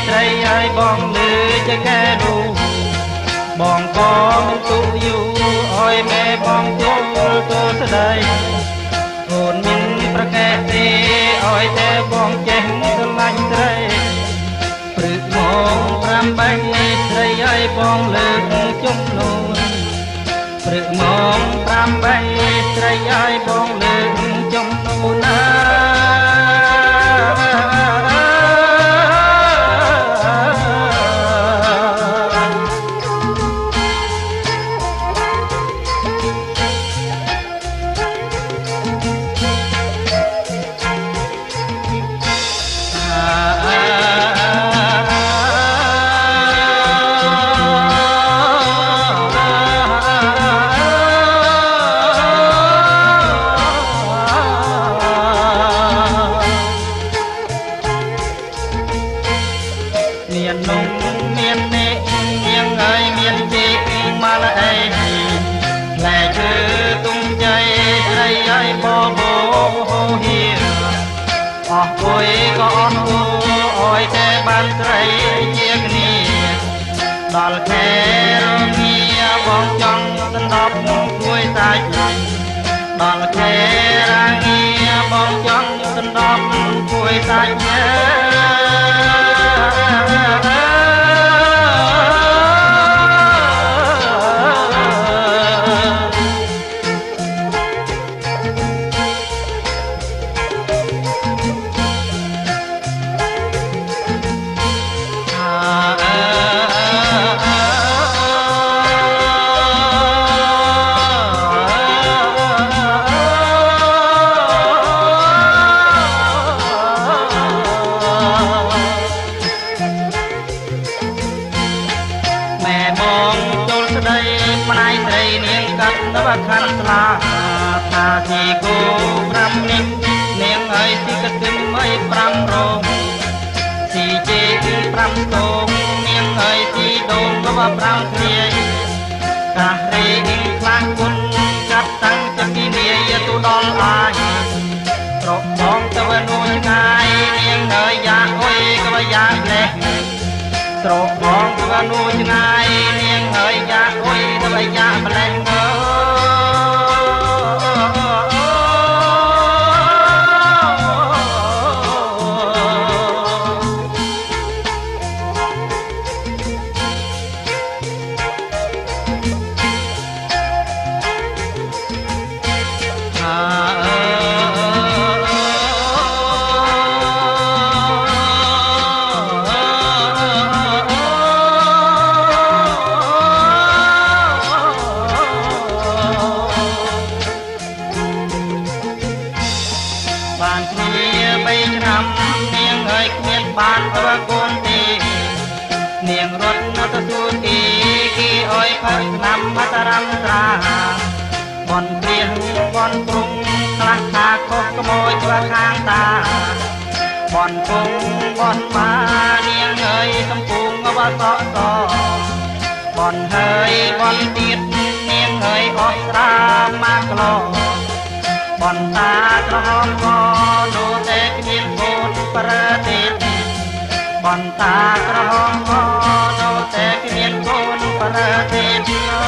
ស្រីឲ្យបងលឺជាកែរូបងក៏មិនទុកយូរឲ្យម៉ែបងចូលទៅស្ដីអូនមានប្រកែកទេឲ្យតែបងចេះស្រឡាញ់ស្រីព្រឹកមក8ស្រីឲ្យបងលើកជំនួនព្រឹកមក8ស្រីឲ្យបងលើកជំនួនណាមាននំមាននេះមានហើយមានជីមកអីឡែជើទុំใจស្រីឲ្យបបោហៀអស់គួយក៏អស់គួឲ្យតែបានស្រីជាគ្នាដល់ខែរងាបងចង់ដណ្ដប់គួយសាច់ដល់ខែរាងាបងចង់ដណ្ដប់គួយសាច់ម្ដាយស្រីនាងកាត់ទៅខាន់ស្លាថាជីគោ5នេះនាងឲ្យទីកទឹមឲ្យ5រោងទីជេ5តោងនាងឲ្យទីដូងក៏5គ្រាយកាសរេងខ្លាំងគុណកាត់តាំងจากទីនាយទៅដល់អាយត្រកបងទៅនោះឆ្ងាយនាងឲ្យយ៉ាងអុយក៏យ៉ាងលេះត្រកបងទៅនោះឆ្ងាយនាងឲ្យយ៉ាងអុយទៅយ៉ាងម្លេះបានគ្នា3ឆ្នាំនាងឲ្យគ្មានបានប្រកូនទេនាងរត់នៅទទួលទីគេឲ្យផឹកឆ្នាំមតរំត្រាបនព្រៀងបនព្រំខ្លះខាខុសក្មួយឆ្វះខាងតាបនពងបនមានាងឲ្យសំពងអវសក់សបនហើយបនទៀតនាងឲ្យអស់ត្រាមកក្លោបនតាក្រហមក៏នោះតែគ្មានកូនប្រទេសបនតាក្រហមក៏នោះតែគ្មានកូនប្រទេស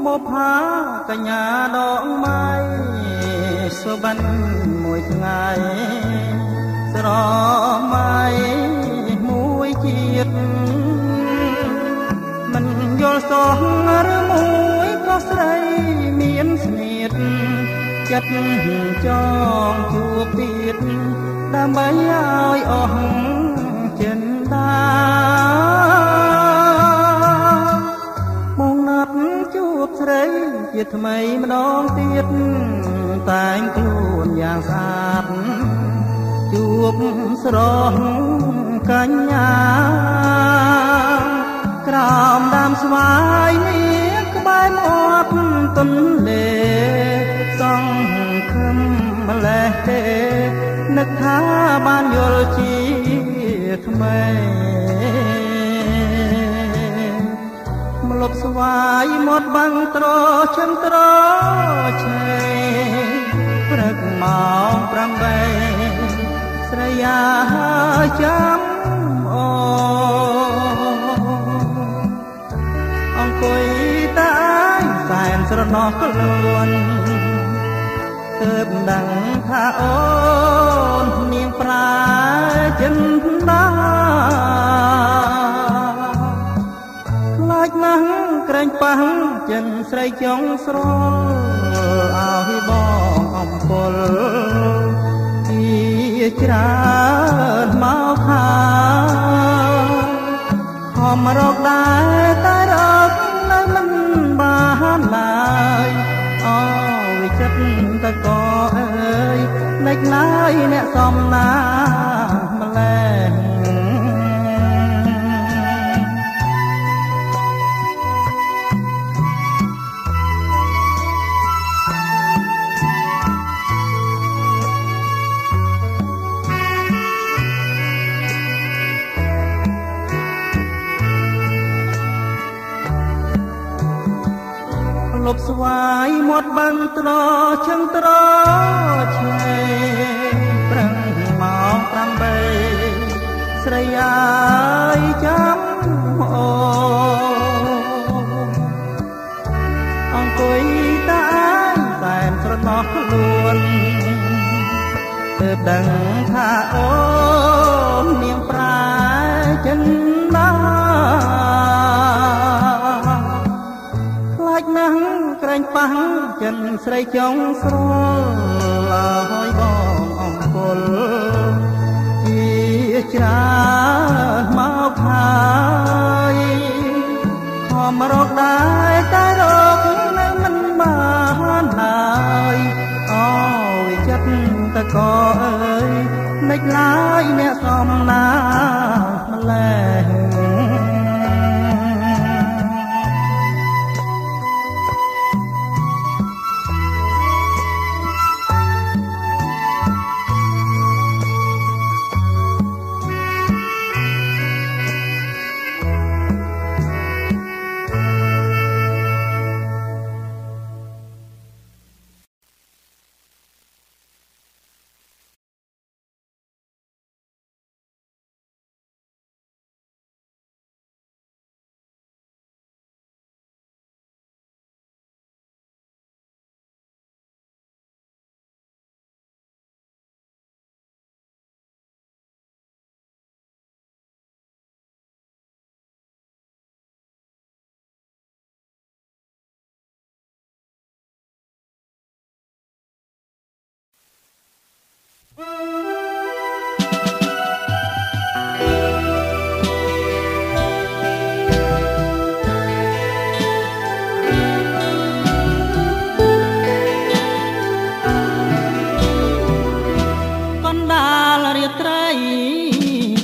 បុប្ផាកញ្ញាដងម៉ៃសុបិនមួយថ្ងៃស្រមៃមួយជាតិមិនយល់សោះឬមួយក៏ស្រីមានស្នៀតចិត្តចង់ជួបទៀតដើម្បីឲ្យអស់ចិនដា ជាថ្មីម្ដងទៀតតែងខ្លួនយ៉ាងស្អាតជួបស្រស់កញ្ញាក្រោមដើមស្វាយនេះក្បែរមាត់ទន្លេសង្ឃឹមម្លេះទេនឹកថាបានយល់ជាថ្មីម្លប់ស្វាយមាត់បាំងត្រឈឹមត្រឆេព្រឹកម៉ោង8ស្រយាចាំអូអង្គុយតែសែនស្រណោះខ្លួនទើបដឹងថាអូននាងប្រាចិនដាខ្លាចណាស់ក្រែងប៉ះចិនស្រីចង់ស្រលឲ្យបងអំពលជាច្រើនមកហើយខំរកដែរតែរកនៅមិនបានឡើយអូយចិត្តតកអើយលេចឡើយអ្នកសំណាម្លេះលប់ស្វាយមាត់បាំងត្រឈឹងត្រឆេប្រឹងម៉ោង8ស្រីអាយចាំអូអង្គុយតែសែនស្រណោះខ្លួនទើបដឹងថាអូននាងប្រាចិនណាណាស់ក្រែងប៉ះចិនស្រីចង់ស្រលឲ្យបងអង្គុលជាច្រើនមកហើយខំរកដែរតែរកនៅមិនបានឡើយអូយចិត្តតកអើយនឹកឡើយអ្នកសំណាម្លេះ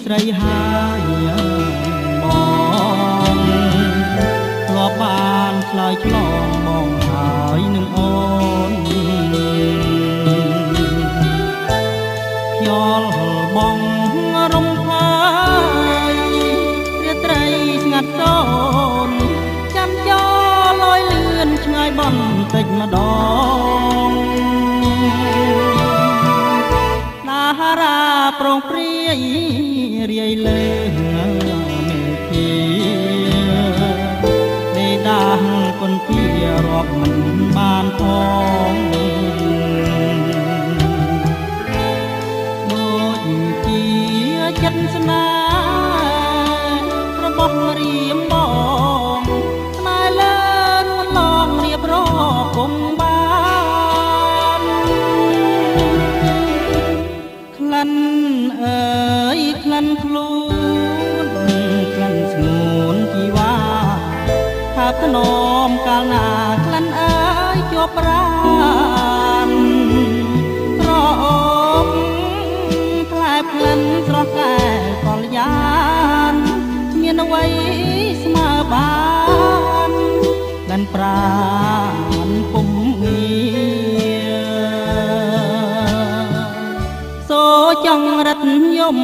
ស្រីហើយបងធ្លាប់បានឆ្លើយឆ្លងបងហើយនឹងអូនខ្យល់បងរំខាយរាត្រីស្ងាត់សូនចាំចោលលយលឿនឆ្ងាយបន្តិចម្ដងតារាប្រងព្រាយរាយលើមេធាដេដាស់គុនពីរាប់មិនបានផងដូចជាចិត្តស្នេហ៍របស់រៀមបងស្នេហ៍លើនឡងរៀបរកុំបានក្លិនអើយក្លិនខ្លួនក្លិនស្ងួនជីវ៉ាថាថ្នមកាលណាក្លិនអើ ស្មើបានលិនប្រានពុំងារសូចង្រិតយំ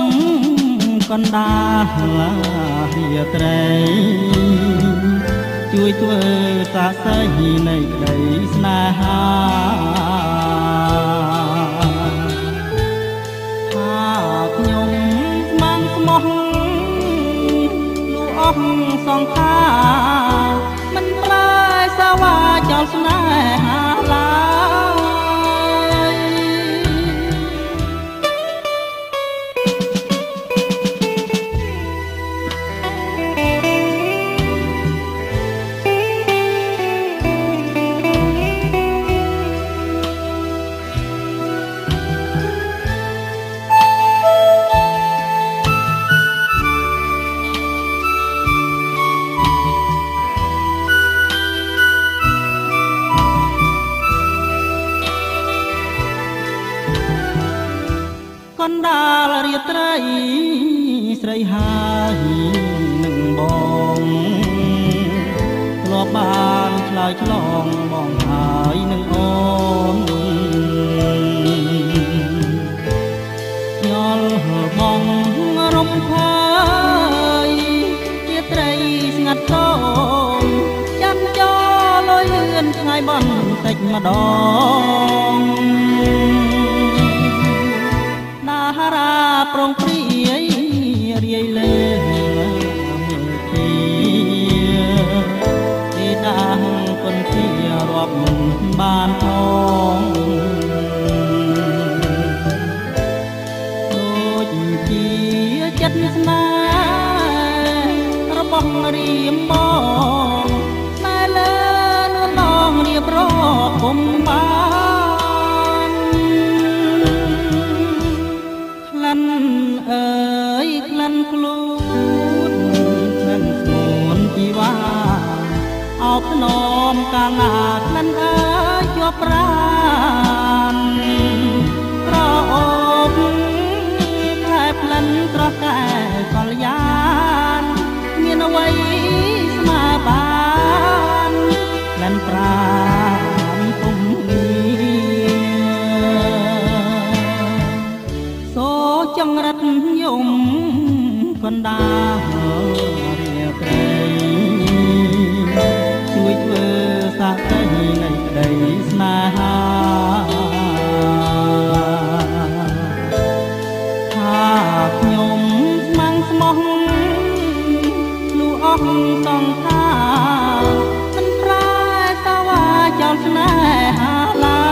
កណ្ដាលយាត្រីជួយធ្វើសាស័យនៃក្តីស្នេហាថាខ្ញុំស្មានស្មោះលូអស់សង្ខារមិនប្រែសាវ៉ាចោលស្នេហាឡើយកណ្ដាលរាត្រីស្រីហើយនឹងបងធ្លាប់បានឆ្លើយឆ្លងបងហើយនឹងអូនខ្យល់បងរំភើយរាត្រីស្ងាត់តូនចាំចោលលឿនថ្ងៃបន្តិចម្ដងតារាប្រងព្រាយរាយលេងមើលទីទីដាងពិនជារាប់មិនបានផងដូចជាចិត្តស្នេហ៍របស់រៀមបងតែលើនួនឡងរៀបរាប់ពុំបានក្លិនអើយក្លិនខ្លួនក្លិនស្ងួនពីវ៉ាអោបធ្នមកាលណាក្លិនអើយជាប់ប្រាណក្រអូបខែក្លិនស្រស់តែកលយានមានអ្វីស្មើបានក្លិនប្រាណពុំចង្រិតយំកណ្ដាលរាត្រីជួយធ្វើសាស័យនៃក្តីស្នេហាថាខ្ញុំស្មងស្មោះលូអស់សង្ខារមិនប្រែសាវ៉ាចោលស្នេហាឡើយ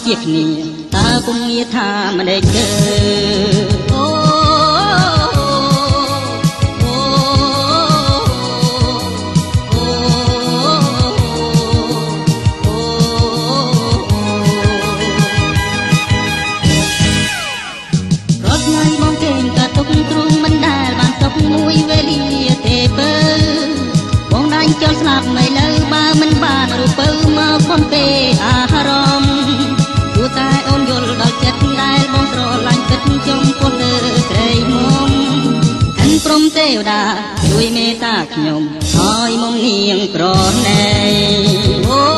ជាគ្នាតើគង់ងារថាម្ដេចទៅមួយវេលាទេបើបងដាច់ចោលស្លាប់មិនលើបើមិនបានរូបពៅមកបំពេអារម្មណ៍ទោះតែអូនយល់ដល់ចិត្តដែលបងស្រឡាញ់គិតចំពោះ ព្រំទេវតាជួយមេត្តាខ្ញុំឲ្យមុំនាងប្រណីអូ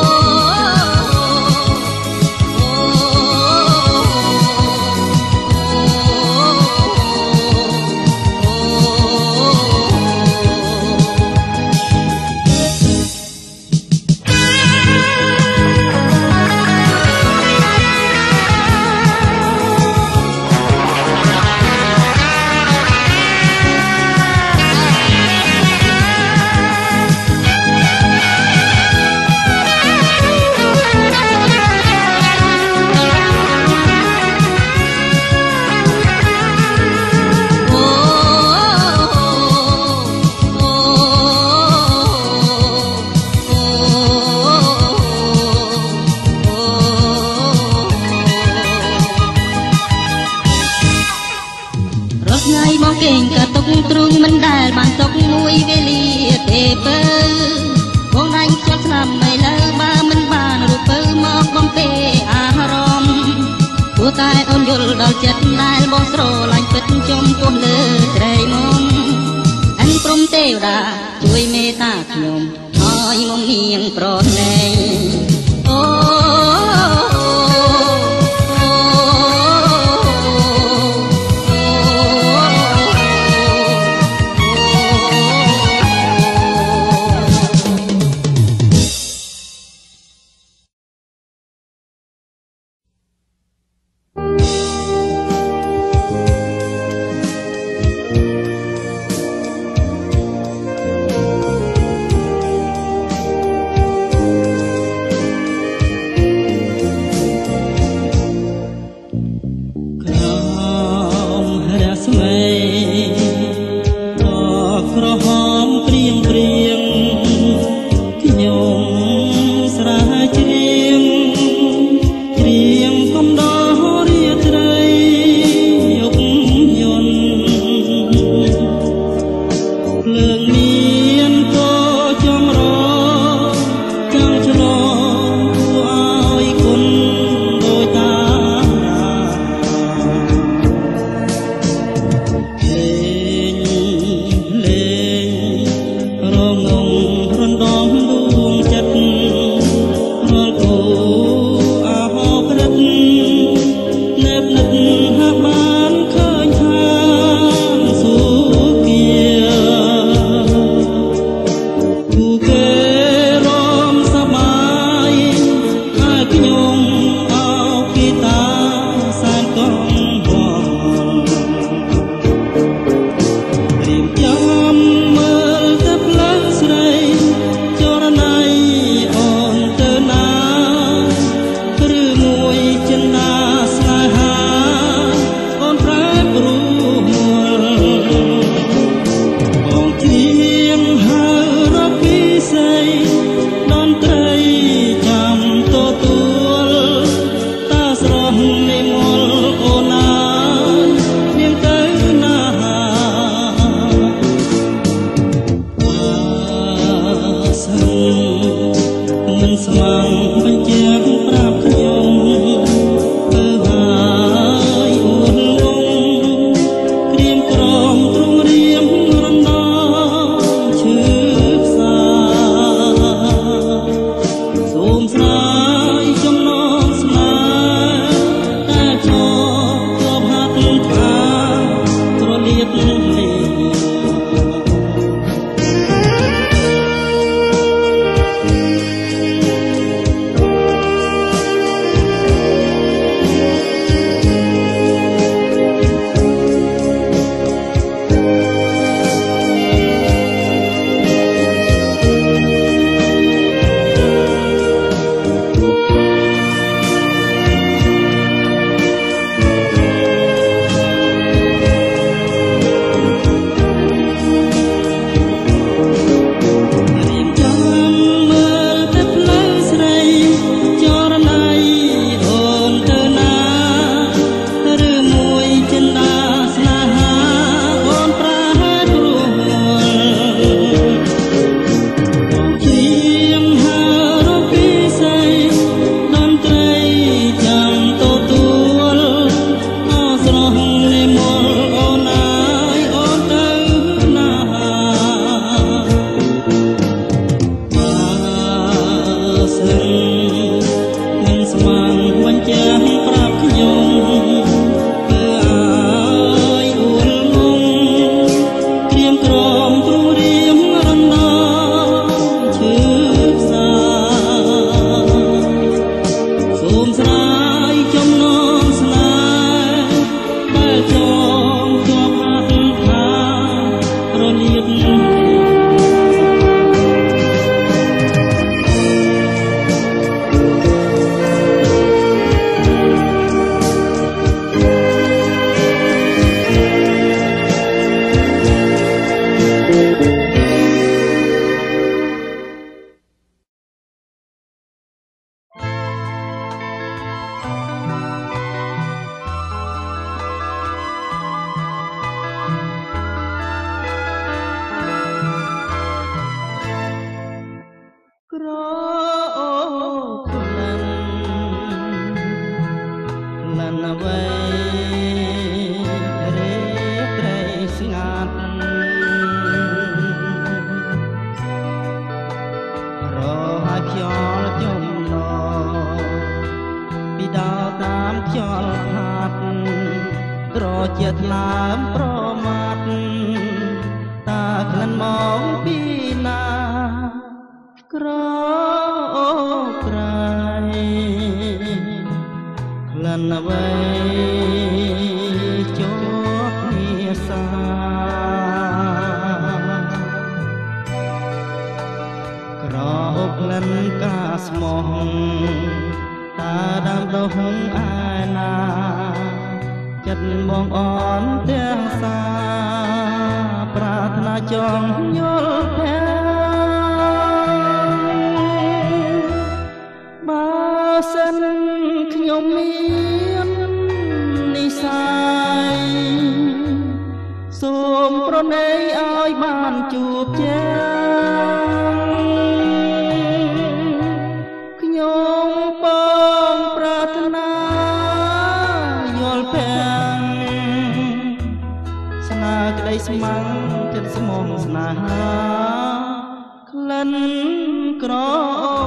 គេងក៏ទុកទ្រូងមិនដែលបានទុកមួយវេលាទេពើបងដាញ់ខ្ជាប់ស្លាប់មិនលើបើមិនបានរូបពើមកបំពេអារម្មណ៍ព្រោះតែអូនយល់ដល់ចិត្តដែលបងស្រឡាញ់ពិតចំពោះលើត្រីមុំអញព្រំទេវតាជួយមេត្តាខ្ញុំឲ្យមុំនាងប្រណីអូ ស្ងាត់រហើយខ្យល់ចំណពីដើរតាមខ្យល់ហាត់ត្រជាថ្លើមប្រមាត់តាក្លិនមកពីណាក្រអូក្រៃក្លិនអ្វីជាប់ភាសាក្រអូក្លិនកាស្មោះតាដើមដុះឯណាចិត្តបងអនទាំងសាប្រាថ្នាចង់យល់ភ័យបើសិនខ្ញុំមាននិស្ស័យសូមប្រណីឲ្យបានជួបជើខ្ញុំបងប្រាថ្នាយល់ភ័យស្នេហ៍ក្តីស្មងចិត្តស្មងស្នេហាក្លិនក្រអូ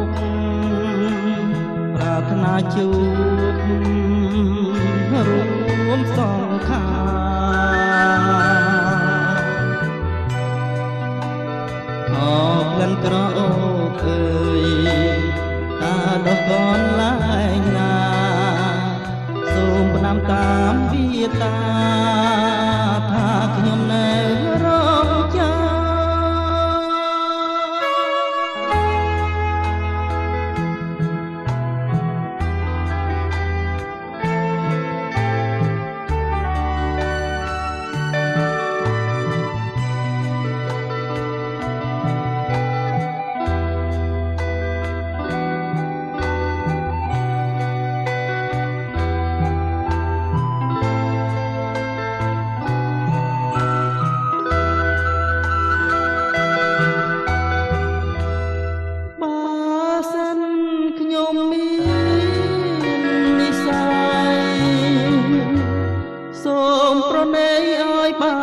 បប្រាថ្នាជួបរួមសងខាអូក្លិនក្រអូបអើយតាដុះកូនឡើយណាសូមផ្ដាំតាមវាតាថាខ្ញុំនៅរងចា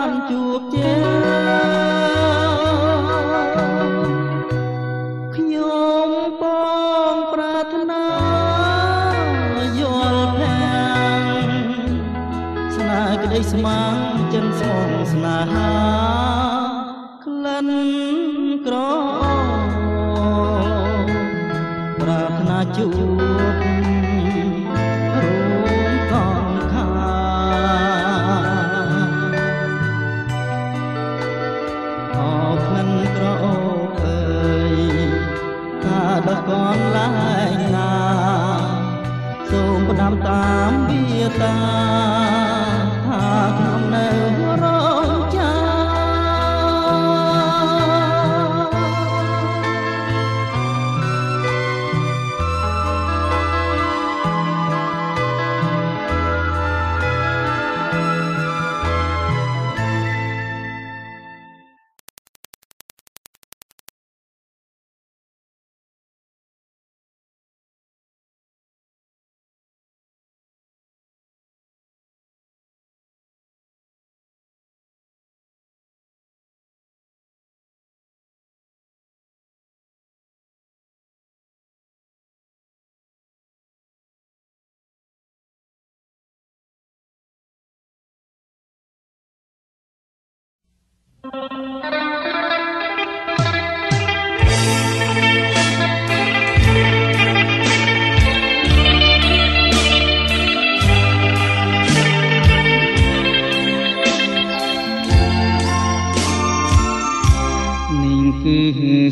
ំជួបជើខ្ញុំបងប្រាថ្នាយល់ភ័យស្នេហ៍ក្តីស្មងចិនស្មងស្នេហាក្លិនក្រប្រាថ្នាជួបរួមកងខាក្រអូបអើយថាដល់កូនឡើយណាសូមផ្ដាំតាមវាតាថាខ្ញុំនៅរងចាំ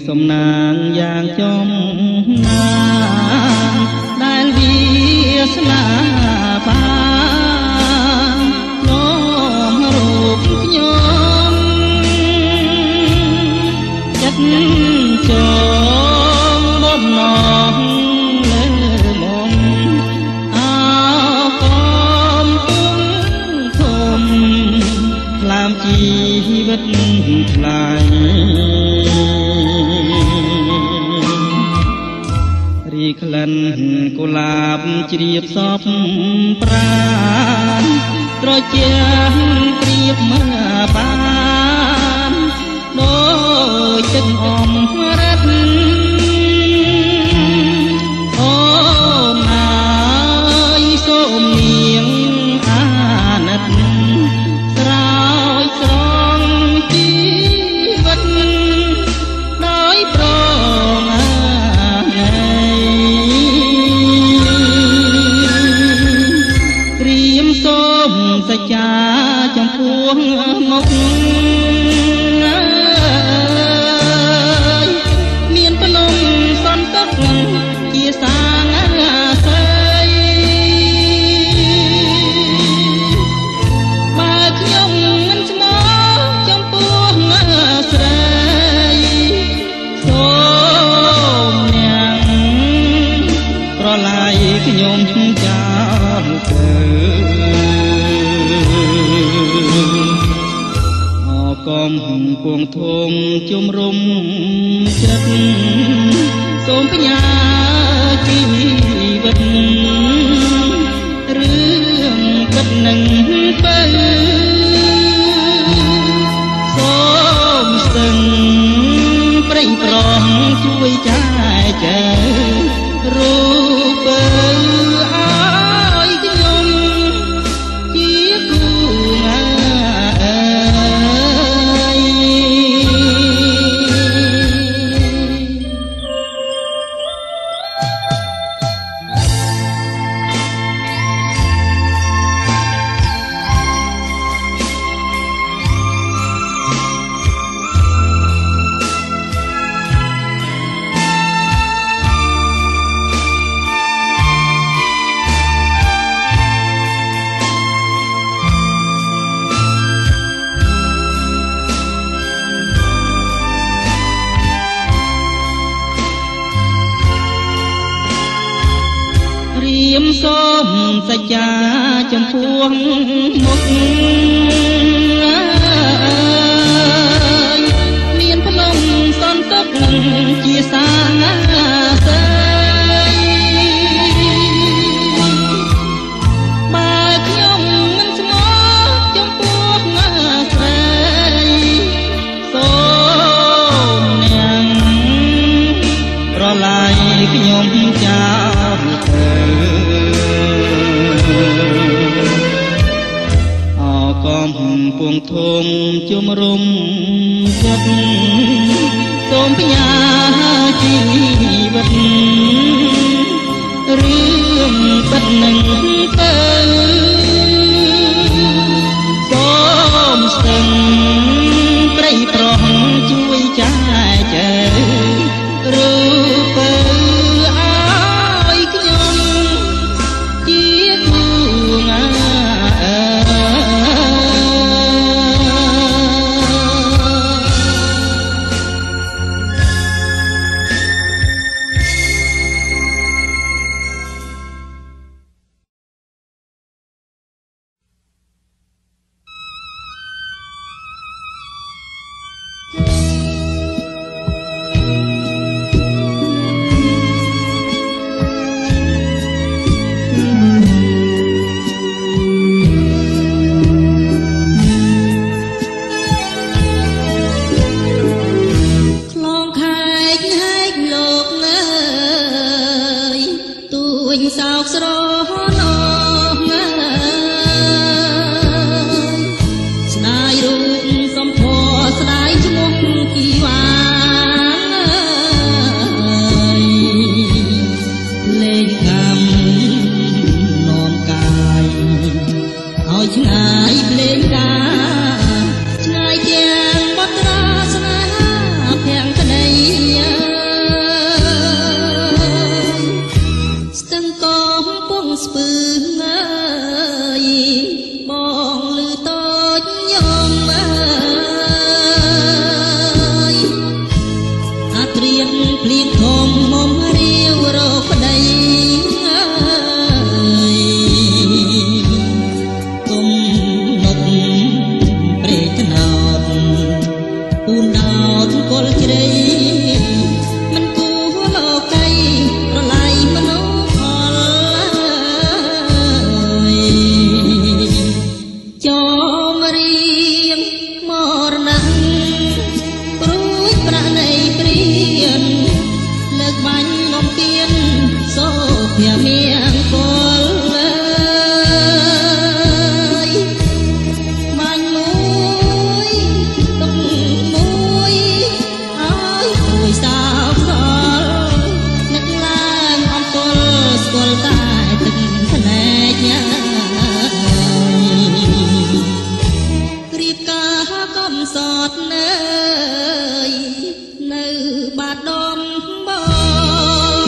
សំណាងយ៉ាងចំណានដែលវាស្នាបានលោមរូបខ្ញុំចិត្តចងបំណងលើមុំអោកំពុងធំខ្លាមជីវិតថ្លៃក្លិនកុលាបជ្រាបសពប្រាណត្រជាប្រៀបមើ បានដោយទឹកអមរត់អូនហើយសូមនាងអាណិតស្រោចស្រង់ជីវិតដោយប្រងក្រៀមសូមសច្ចាចំពោះមុខមានភ្នំសន្តិកជាសាងអាស័យបើខ្ញុំមិនស្មោះចំពោះស្រីសូមនាងប្រឡាយខ្ញុំចោលទៅកំពុងធំជំរុំចិត្តសូមបញ្ញាជីវិតរឿងពិតនឹងបើសូមស្ទឹងប្រេងប្រងជួយចែកចែករូបឲ្យខ្ញុំជាគូរៀមសូមសច្ចាចំពោះមុខមានភ្នំសន្តិកជាសាងអាស័យបើខ្ញុំមិនស្មោះចំពោះស្រីសូមនាងប្រឡាយខ្ញុំចោលទៅកំពុងធំជំរុំចិត្តសូមបញ្ញាជីវិតរឿងពិតនឹងទៅសូមស្ទឹងប្រៃប្រងជួយចែកចែករូបឲ្យខ្ញុំជាគូ សតនៅបាត់ដមបង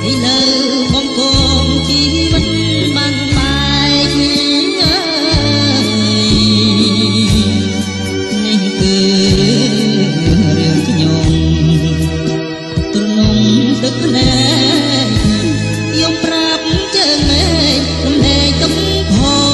ឥឡូវបងកងជីវិតបាំងបែកនេះគឺរឿងខ្ញុំទ្រនំទឹកភ្នែកយកប្រាប់ជើងមេឃរំលែកទុកផង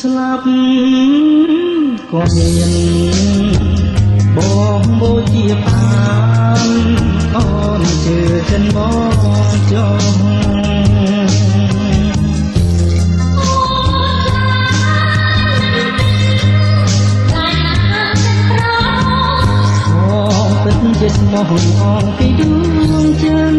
ស្លាប់ក៏មានបងបូជាបានអូនជឿចិនបងចង់ពិតជាស្មោះអងពីដួងចិន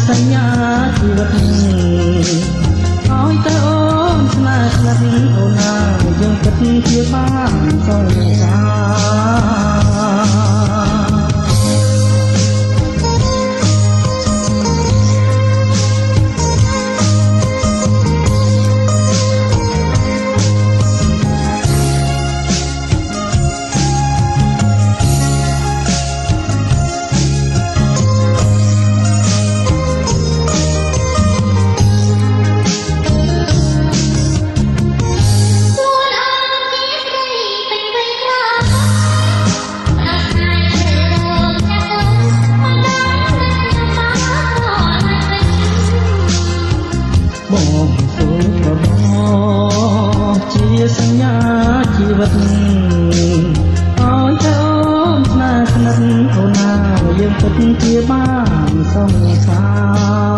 សញ្ញាជីវិតឲ្យទៅអូនស្នេហ៍ស្និទ្ធអូនណាយើងគិតជាបានសង្សារ វិតអូនចូលស្នេហ៍ស្និទ្ធអូនណាយើងពិតជាបានសង្សារ